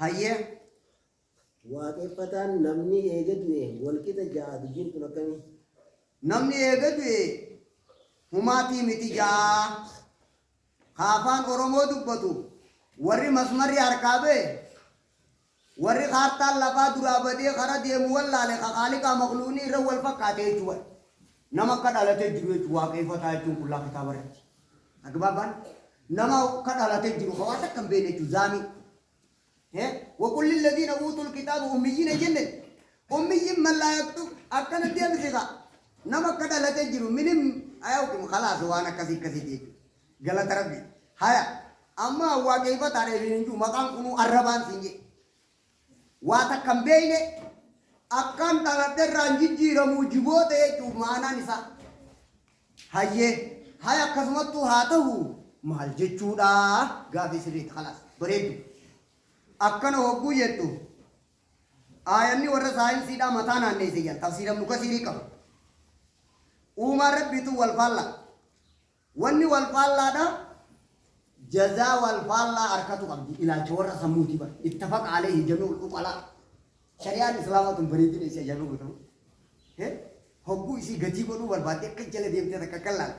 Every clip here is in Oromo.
hayyee waaqeffataan namni eegatu walqixa jaadu jirtu akkami namni eegatu humaatii miti jaa kaafaan oromoo dubbatu warri masmarri harkaa bee warri kaartaan lafaa duraa badee kara deemu wallaale kaqaaliqaa maqluunii irra wal fakkaatee jechuudha nama akka dhalatee jiru jechuudha waaqeffataa jechuun kullaa kitaaba irratti agbaabaan nama akka dhalatee jiru hawaasa kan beene jechuudha zaamii وكل الذين أوتوا الكتاب أميين جنة أمي من لا يكتب أكن الدين بسيطة نما كذا لا تجرو منهم أيوكم خلاص وأنا كذي كذي دي قال تربي هيا أما هو كيف تعرفين جو مكان كنو أربان سينجي واتكم بينه أكن تلاتة رانجي جيرا موجبوت جو معنا نسا هيا كسمتو هاته مال جتشودا غافي سريت خلاص بريدو akkana hogguu jettu aayanni warra saayinsiidhaa mataa naanneesse jedhan tafsiira muka sirii qabu uumaa rabbiitu wal faallaa wanni wal faallaadha jazaa wal faallaa harkatu qabdi ilaalcha warra sammuutii bar ittafaqa alayhi jami'ul uqalaa shari'aan islaamatun bareedina isii ajaa'ibaa godhamu hogguu isii gatii godhuu barbaadde akka jala deemtee takka kallaan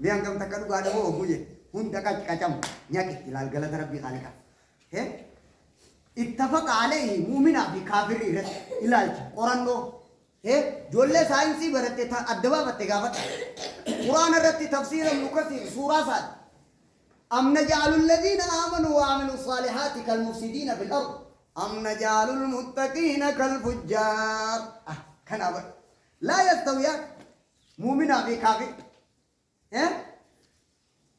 biyyan kam takka dhugaa dhamoo hogguu jedhe hunda qacamu nyaqi ilaal galata rabbii qaaliqaa اتفق عليه مؤمن في كافر إلاج قرآنه جل ساينسي برت الدواء بتجابت قرآن رت تفسير مكثر سورة سات أم نجعل الذين آمنوا وعملوا الصالحات كالمفسدين في الأرض أم نجعل المتقين كالفجار كان لا يستويان مؤمن في كافر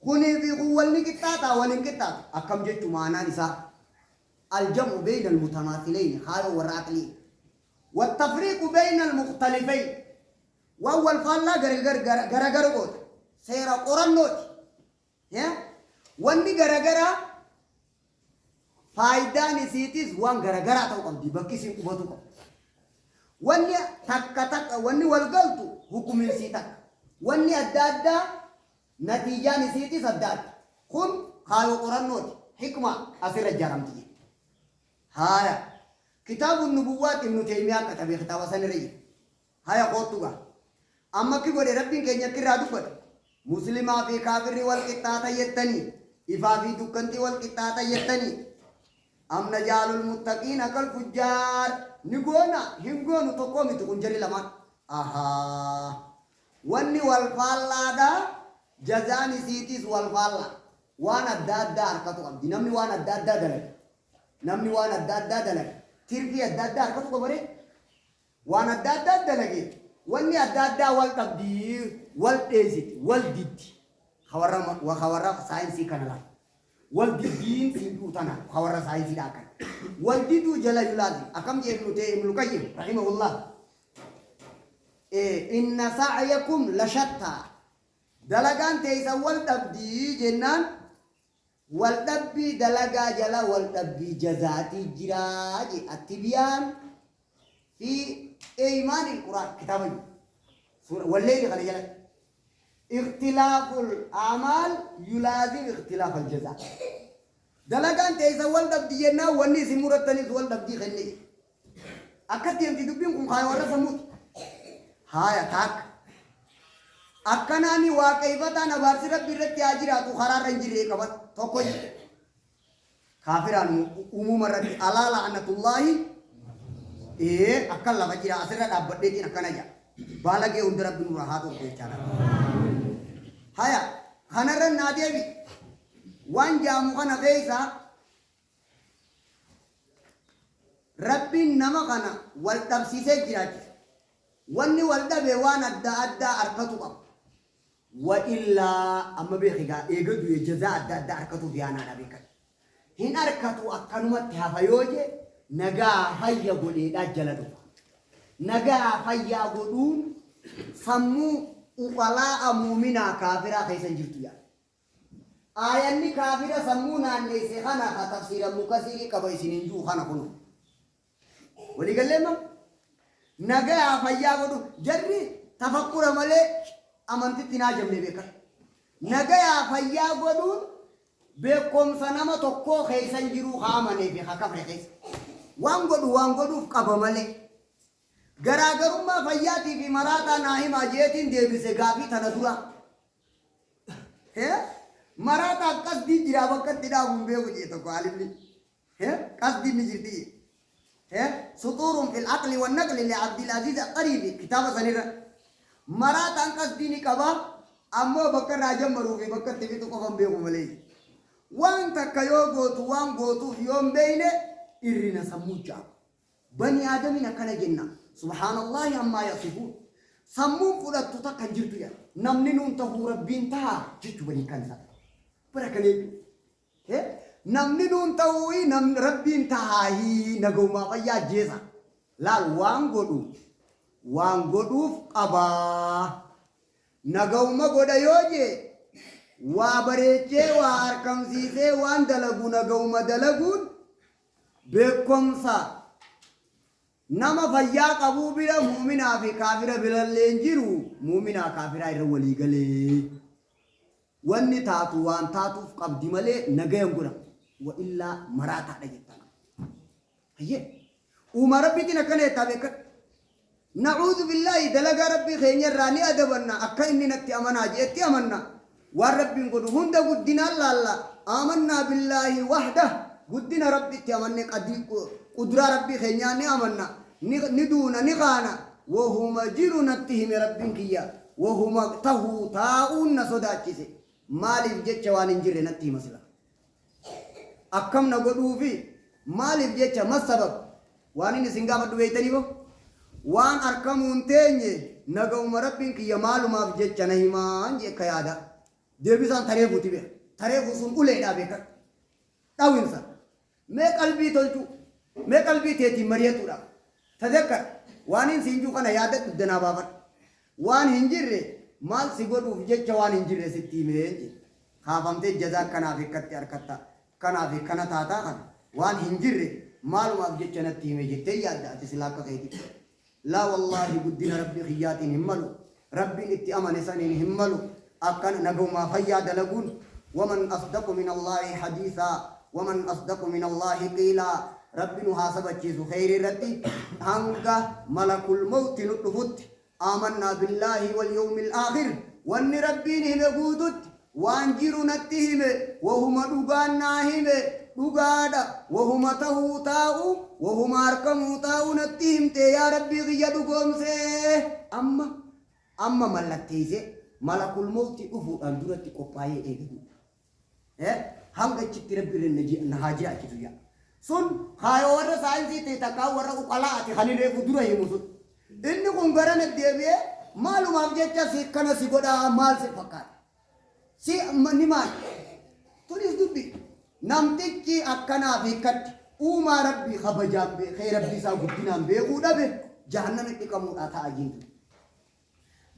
كوني في قوة النكتات والنكتات أكم جت معنا نساء الجمع بين المتماثلين خالو والعقلي والتفريق بين المختلفين وأول فلا غرغر قوت سيرا قرآن نوت واني غرغر فايدة نسيتيز وان غرغر أتوقع دي بكيسين قبطوكم واني تك واني والغلطو حكم نسيتك واني أدادا نتيجة نسيتيز أداد كن خالو قرآن نوت حكمة أسير الجرمتي هايا كتاب النبوات ابن تيمية كتب كتاب سنري هايا قوتوغا أما كي بودي ربين كي نكرا دوبت مسلمة في كافر والكتاتا يتني إفا في دكنتي والكتاتا يتني أم نجعل المتقين كالفجار نقونا همقونو تقومي تكون جري لما واني والفالا دا جزاني سيتيس والفالا وانا داد دا أركتو قبدي نمني وانا داد دا دلك namni waan adda addaa dalaga tirfii adda addaa harkatu qabare waan adda addaa dalage wanni adda addaa wal qabdii wal dheesiti wal diddi hawarra saayinsii kana laal wal diddiin siiduu tana hawarra saayinsii dhaa kana wal didduu jala yulaati akkam jeefnu ta'e ibnu qayyim rahimahullah inna sa'yakum lashatta dalagaan teessa wal dhabdii jennaan والدبي دلقا جلا والدبي جزاتي جراج التبيان في إيمان القرآن كتابي والليل خلي جلا اختلاف الأعمال يلازم اختلاف الجزاء دلقا أنت إذا والدبي جنا والني سمورة تنيس والدبي خلي أكتر يمتي دبينكم خاي ولا سموت هاي تاك أكناني واقعيفة أنا بارسرة بيرت تاجرات وخرار رنجري كبر توكوي كافران أمم ربي الله لعنة الله أكل لفجر أسرة أبديتين أكناجا بالغ أندر ربي نورهات وبيشارة هيا خنرن نادي وان جامو خنا بيسا ربي نما خنا والتبسيسة جرات واني والدا بيوان أدى أركتو وإلا أما بيخيغا إيغدو يجزاء أدى أركتو بيانا نبيكا هن أركتو أكنومت هفايوجي نغا فايا قولي دا جلدو نغا فايا قولون سمو أقلاء مؤمنا كافرا خيسان جرتو يا آياني كافرا سمونا نيسي خانا تفسير مكسيري كبايسين انجو خانا كنو ولي قال لما نغا فايا قولون جري تفكر ملي أمانتي تناجم نبيكا نغا فايا قولون beekom sanama tokko keeysan jiru haamane fi hakafre keessa waan godhuuf qaba malee garaagarummaa fayyaatii fi maraataa naahimaa jeetiin deebise gaafii tana dura maraataa qasdii jira bakka itti dhaabuun beeku jee tokko alimni qasdii ni jirti سطور في العقل والنقل لعبد العزيز القريبي كتاب سنيرة مرات أن قصديني كبا أما بكر راجم مروفي بكر تبي تقوم بيوم ملي وان تكيو غوتو وان غوتو في يوم بينه إرنا سموجا بني آدم نكنا جنة سبحان الله عما يصفون سمون فلات تتكن جرتو يا نمنون تهور بنتها جتو بني كنسا بركني namni nuun ta'uu nam rabbiin tahaahii nagaumaa fayyaa jeesa laal waan godhuuf qabaa nagauma godha yoo jee waa bareechee waa harkamsiisee waan dalagu nagauma dalaguun beekomsa nama fayyaa qabuu bira muuminaa fi kaafira biralleen jiru muuminaa kaafiraa irra walii galee wanni taatu waan taatuuf qabdi malee nagayan godha وإلا مراتا دجتنا هي وما ربي تنكنا يتابعك نعوذ بالله دلق ربي خيني راني أدبنا أكيني نتي أمنا جئتي أمنا والرب نقول هند قدنا الله آمنا بالله وحده قدنا ربي تأمنا قدرة ربي خيني أمنا ندونا نغانا وهم جيرو نتهم ربي كيا وهم تهو تاؤن صداتي مالي جتشوان انجر نتي مثلا akkam na godhuufi maaliif jecha masabab waan inni isin gaafadhu beeytanii bo waan arkamuun teenye nagauma rabbiin kiyya maalumaaf jecha na himaan jekka yaada deebisaan tareefuuti beeka tareefuu sun uleedhaa beeka dhawinsa mee qalbii tolchu mee qalbii teetiin mari'atuudha tadekkar waan hin siinjuu kana yaadadhu danaa baafadhu waan hin jirre maal si godhuuf jecha waan hin jirre sitti himee kaafamtee jazaa kanaaf ikkatti harkatta كنا في كنا تاتا كان وان هنجر مالو أبجد جنتي مجتي يا تسلاك خيتي لا والله بدنا ربي خياتي هملو ربي نتي أمان سنين هملو أكن نجوم ما فيا دلقون ومن أصدق من الله حديثا ومن أصدق من الله قيلا ربي نحاسب الجيز خير ردي هنگا ملك الموت نطفت آمنا بالله واليوم الآخر وان ربي نهبودت وانجر نتهم وهم دوغان ناهم دوغادا وهم تهوتاو وهم اركم تاو نتهم تي يا ربي غيدكم سي اما ملكتيزه ملك الموت افو اندرتي قباي ايغدو هم گچت ربي نجي نهاجي اكيديا سن خايو ور ساينسي تي تكا ور قلااتي خني ريفو درو يمسو ان كونغرن ديبي معلومات جچا سيكنا سيغودا مال سي فكار si maniman tulis dubbi namtichi akkana fi kat uma rabbi khabajam be khair rabbi sa guddinam be qudabe jahannam itikamu ata ajin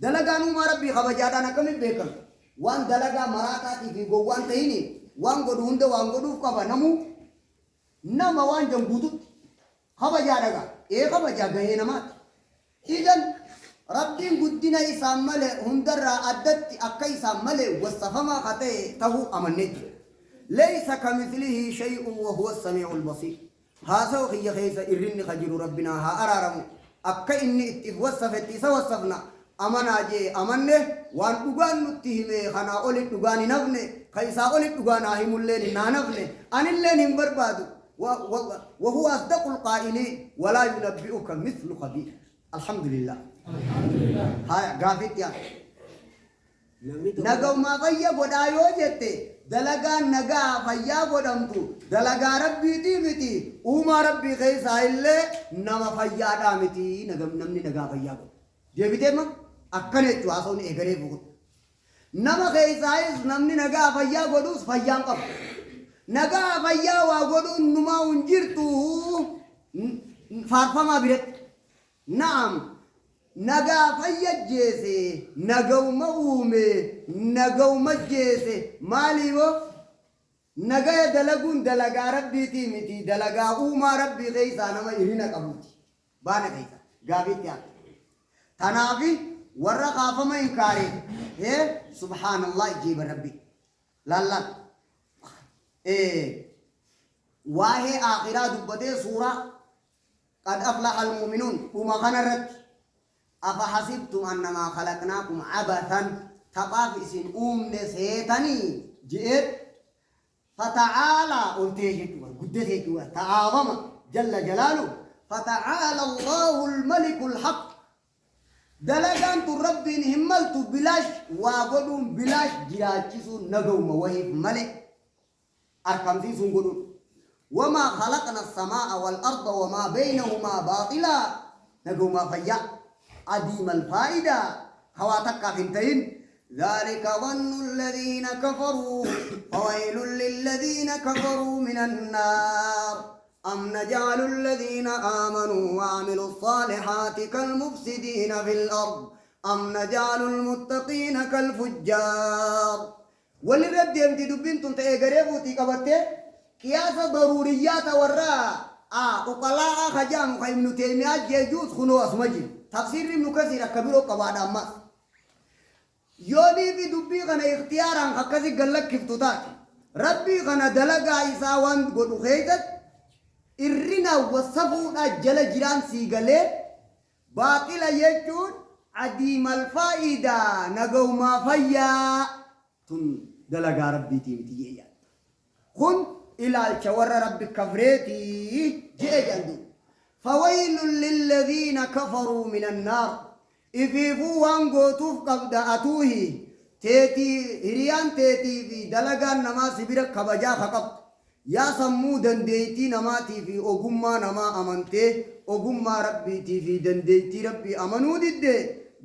dalaga uma rabbi khabajada nakam bekam wan dalaga marata ti fi go wan tayini wan godu hunda wan godu ko ba namu nama wan jambutu khabajada ga e khabajaga he namat idan ربين قدنا يسامله هندرا أدت أكي سامله والصفما خطه تهو أمنج ليس كمثله شيء وهو السميع البصير هذا هي خيس إرني خجر ربنا ها أرارم أكي إني وصفت سوصفنا أمنا جي أمنه وان تغان نتهمه خنا أولي تغان نفنه خيسا أولي تغان آهم اللين نانفنه أن اللين هم بربادو وهو أصدق القائلين ولا ينبئك مثل خبير الحمد لله هاي غافيت يا نغو ما فيا غدايو جته دلغا نغا فيا غدمتو دلغا ربي تي متي وما ربي خيسا الا نما فيا دامتي نغم نمني نغا فيا غو جيبيته ما اكنه جواسون اگري بو نما خيسا نمني نغا فيا غدوس فيا قب نغا فيا وا غدو نما انجرتو فارفما بيرت نعم نجا فيجيسي نجو مومي نجو مجيسي مالي و نجا دلقون دلقا ربي تيمتي دلقا اوما ربي غيسا نما يهينا قبوتي بانا غيسا قابيت يا تنافي ورقا فما ينكاري سبحان الله جيب ربي لا واهي آخرة دبته سورة قد أفلح المؤمنون وما خنرت أفحسبتم أنما خلقناكم عبثا تقافئ سن نسيتني جئت فتعالى قلتيجت وقدتك وتعاظم جل جلاله فتعالى الله الملك الحق دلقان ربي هملت بلاش وابدون بلاش جراجسون نقوم وهيب ملك أركم سيسون قدون وما خلقنا السماء والأرض وما بينهما باطلا نقوم فيا عديم الفائدة خواتك فنتين ذلك ظن الذين كفروا فويل للذين كفروا من النار أم نجعل الذين آمنوا وعملوا الصالحات كالمفسدين في الأرض أم نجعل المتقين كالفجار ولرد يمتي دبنتم تأغريبو تيكبته كياسة ضروريات وراء وقلاء خجام خيمنو تيميات جيجوز خنو اسمجي تفسير ابن كثير كبيرو قبعد أماس يوني في دبي غنا اختيارا خكسي قلق كفتوتات ربي غنا دلقا إساوان قدو خيزت إرنا وصفونا جل جيران سيغلي باطل يجون عديم الفائدة نقو ما فيا تن دلقا ربي تيمتي خن إلى الشور ربي كفريتي جيجاندو فويل للذين كفروا من النار إفيفو وانغو تفقب دعاتوه تيتي هريان تيتي في دلقان نما سبيرك كبجا خقب يا سمو دنديتي نماتي في أغمى نما أمنتي أغمى ربي تي في دنديتي ربي أمنو دد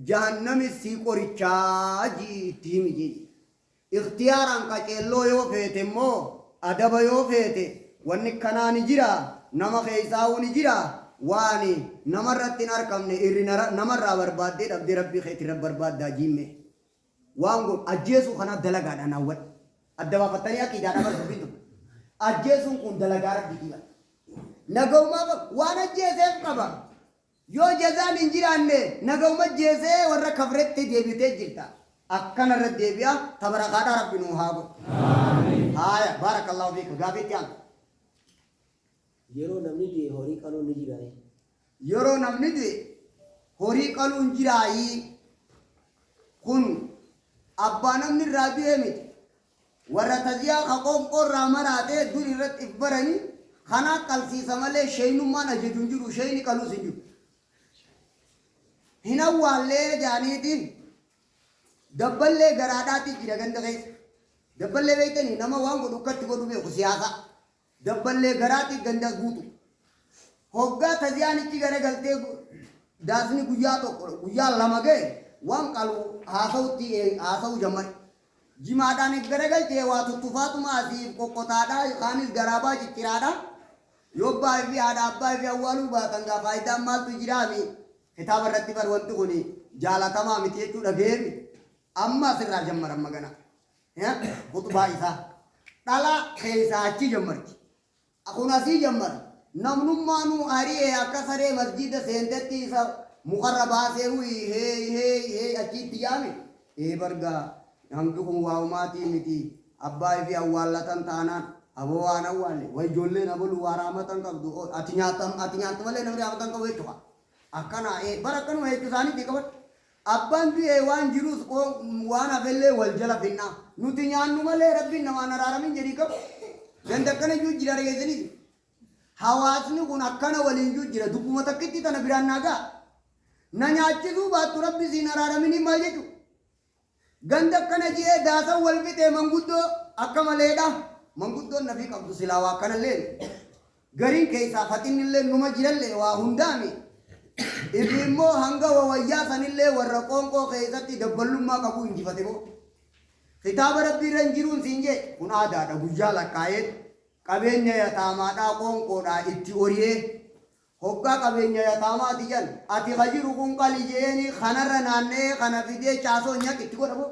جهنم السيقو رچاجي تيمي جي اختيارا كاللو يو فيتي مو أدب يو فيتي وانكنا نجرا نما خيساو نجرا واني نمرت نركمني إري نمر برباد دي رب ربي خيتي رب برباد دا جيمي وانقول أجيسو خنا دلقا دانا أول الدوا فتنيا كي دانا بربينو أجيسو كون دلقا رب ديكيبا نقو ما وانا جيسيف قبا يو جزان انجراني نقو ما جيسي ورا كفرت ديبيتي جلتا أكنا رد ديبيا تبرقادا ربي نوهاغو هايا بارك الله فيك غافيتيان yeroo namni du'e horii qaluun ni jira. yeroo namni du'e horii qaluun jiraayi kun abbaa namni irraa du'e miti warra taziyaa haqoonqoo irraa maraatee dur irratti if baranii kanaa qalsiisa malee sheenummaan ajajuun jiru sheeni qaluus hin jiru hin awwaallee jaaniitiin dabballee garaadhaatti jira ganda keessa dabballee beektanii nama waan godhu akkatti godhu beeku siyaasa dabballee garaatti ganda guutu hoggaa taziyaanichi gara galtee daasni guyyaa tokko guyyaa lama ga'e waan qalu haasa'u jammari jimaadhaan gara galtee waa tuttufaatuma asiif qoqqotaadhaa yookaanis garaabaa cicciraadhaa yoo baay'ee fi haadha abbaa fi awwaaluu baatan gaa faayidaan maaltu jiraami kitaaba irratti bar wanti kun jaalatamaa miti jechuudha geemi amma asirraa jammaran magana kutubaa isaa dhala keessaa achi jammarti akun asii jammar namnummaanu ari'ee akka saree masjida seentetti isa mukarra baasee hee achiitti yaame bargaa hangi kun waa'umaatii miti abbaa fi awwaallatan taanaan aboo waan awwaalle way ijoolleen abolu waa raamatan qabdu ati nyaattu malee namni raamatan qabu jechuudha akkana bara akkanuma jechuu isaaniitti qaban abbaan du'ee waan jiruus waan hafellee wal jala finnaa nuti nyaannu malee rabbiin namaan araaramin jedhii qabu ganda akkana iyyuu jira reessanii hawaasni kun akkana waliin iyyuu jira dubbuma takkitti tana biraan naagaa na nyaachisuu baattu rabbi siin araaramin maal jechuudha ganda akkana ji'ee daasan wal fixee manguddoo akka maleedha manguddoon nafii qabdu silaa waa kanallee gariin keessaa faxinillee numa jirallee waa hundaami ifi immoo hanga wawayyaa sanillee warra qoonqoo keessatti dabballummaa qabu injifate moo kitaaba rabbii irra hin jiruun siin jee kun aadaadha guyyaa lakkaa'ee qabeenya yataamaadhaa qoonqoodhaa itti horiyee hoggaa qabeenya yataamaati jan ati kajiru kun qali jeeni kanarra naannee kana fidee caasoo nyaaq itti godhamo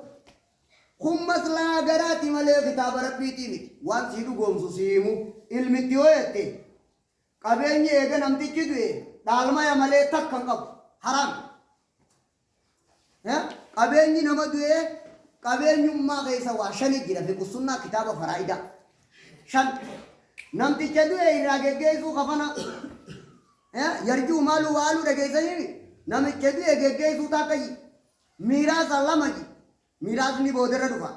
kun maslaa garaati malee kitaaba rabbiitii miti waan sii dhugoomsu siimu ilmitti yoo jette qabeenyi eega namtichi du'e dhaalmaya malee takkan qabu haram qabeenyi nama du'e qabeenyummaa keessa waa shani jira fi qusunnaa kitaaba faraa'idaa shan namticha du'e irraa geggeessuu kafana yarjuu maalu waaluu dhageessanii namicha du'e geggeessuu taakkayi miiraasa lama ji miiraasni boodarra dhufa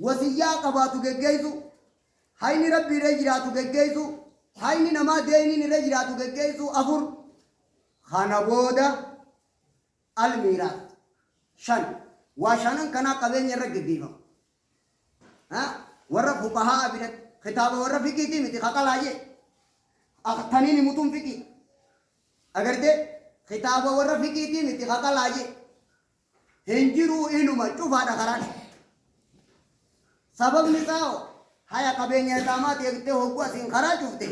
wasiyyaa qabaatu geggeessu hayni rabbi irra jiraatu geggeessu hayni namaa deeniin irra jiraatu geggeessu afur kana booda almiiraas shan waa shanan kanaa qabeenya irra geggeeffamu warra fuqahaa biratti kitaaba warra fiqiitii miti haqalaayee taniin mutuun fiqii agarte kitaaba warra fiqiitii miti haqalaayee hin jiruu inuma cufaadha karaan sababni isaa haya qabeenya isaamaati eegtee hogguu asiin karaa cufte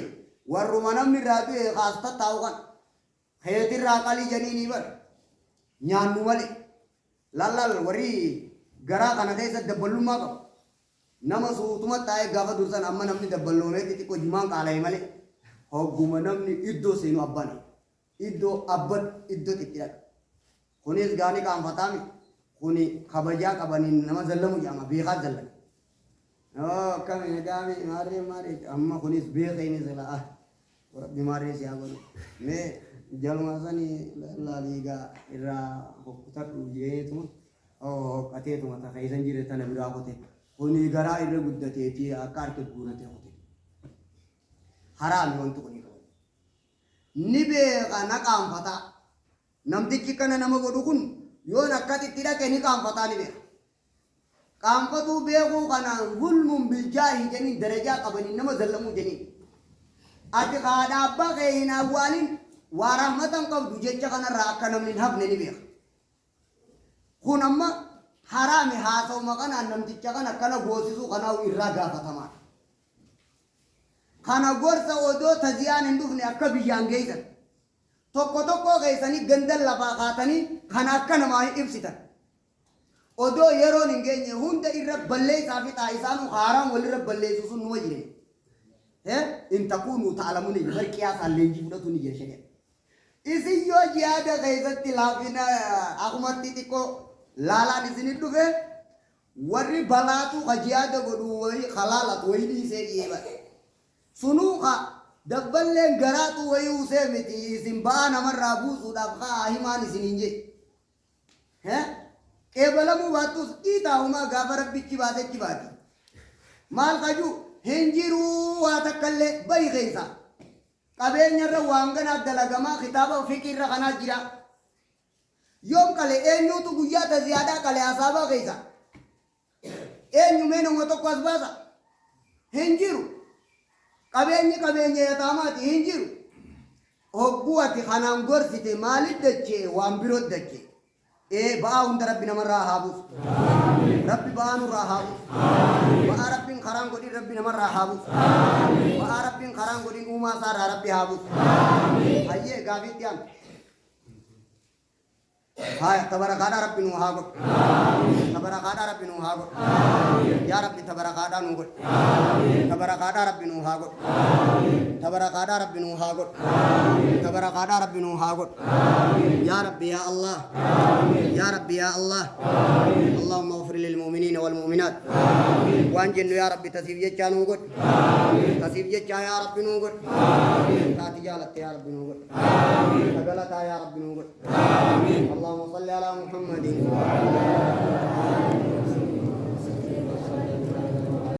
warruma namni irraa du'e kaasta taa'u kan heetirraa qalii janiinii bar nyaannu malee lallal warri garaa kana keessa dabballummaa qabu nama suutuma taa'ee gaafa dursan amma namni dabballoonee xixiqqoo jimaan qaala'e malee hogguma namni iddoo seenu abbaan iddoo abban iddoo xixiqqaadha kunis gaanii qaanfataa miti kuni kabajaa qabaniin nama zallamu jedhama beekaa zallan akkami gaami maarree amma kunis beekeenis la'a rabbi maarree si haa godhu mee jaluma sanii laaliigaa irraa hokkutadhu jeetuma hoqqateetuma takka isan jire tana biraa kote kuni garaa irra guddateeti akka harka guurate kote haraami wanti kuni qabu ni beeka na qaanfataa namtichi kana nama godhu kun yoon akkatitti dhaqe ni qaanfataa ni beeka qaanfatuu beekuu kanaan gulmuun biljaahi jeniin darajaa qabaniin nama zallamuu jeniin ati haadha abbaa kee hin awwaalin waa rahmatan qabdu jecha kanarraa akka namni hin hafne ni beeka kun amma haraami haasa'uma kanaan namticha kana akkana goosisuu kanaa irraa gaafatamaa kana gorsa odoo taziyaan hin dhufne akka biyyaan geessan tokko tokko keessanii gandan lafaa kaatanii kana akka namaa hin ibsitan odoo yeroon hin geenye hunda irra balleessaa fi xaa'isaanu haaraan walirra balleessu sun numa jire in takuunu ta'alamuun bar qiyaasaan leenjii fudhatu ni jira isin yoo jihaada keessatti laafina akumatti xiqqoo laalaan isin dhufe warri balaatu ka jihaada godhu wayi halaalatu wayi dhiisee dhiyeeba sunuu ka dabballeen garaatu wayi usee miti isin ba'aa namarraa buusuudhaaf haa himaan isin hin jee qeebalamuu baattus dhiitaahumaa gaafa rabbichi baatechi baati maal kaju hin jiruu waa takkallee bayi keessa qabeenyarra waan ganaa dalagamaa kitaaba fiqiirra kanaa jira yoom qale eenyuutu guyyaa taziyaadaa qale asaabaa keessa eenyu meenuma tokko as baasa hin jiru qabeenya yataamaati hin jiru hogguu ati kanaan gorsite maalit dachee waan biroo dachee ba'aa hunda rabbi namarraa haa buusu rabbi ba'aa nurraa haa buusu ba'aa rabbiin karaan godhin rabbi namarraa haa buusu ba'aa rabbiin karaan godhin uumaa isaarraa rabbi haa buusu hayyee gaafiitti aan هاي تبارك ربي نوهاغو تبارك ربي نوهاغو يا ربي تبارك نوغو تبارك ربي نوهاغو تبارك ربي نوهاغو تبارك ربي نوهاغو يا ربي يا الله يا ربي يا الله اللهم اغفر للمؤمنين والمؤمنات وانجن يا ربي تسيب جچا نوغو تسيب جچا يا ربي نوغو تاتي جالت يا ربي نوغو تغلطا يا ربي نوغو اللهم صل على محمد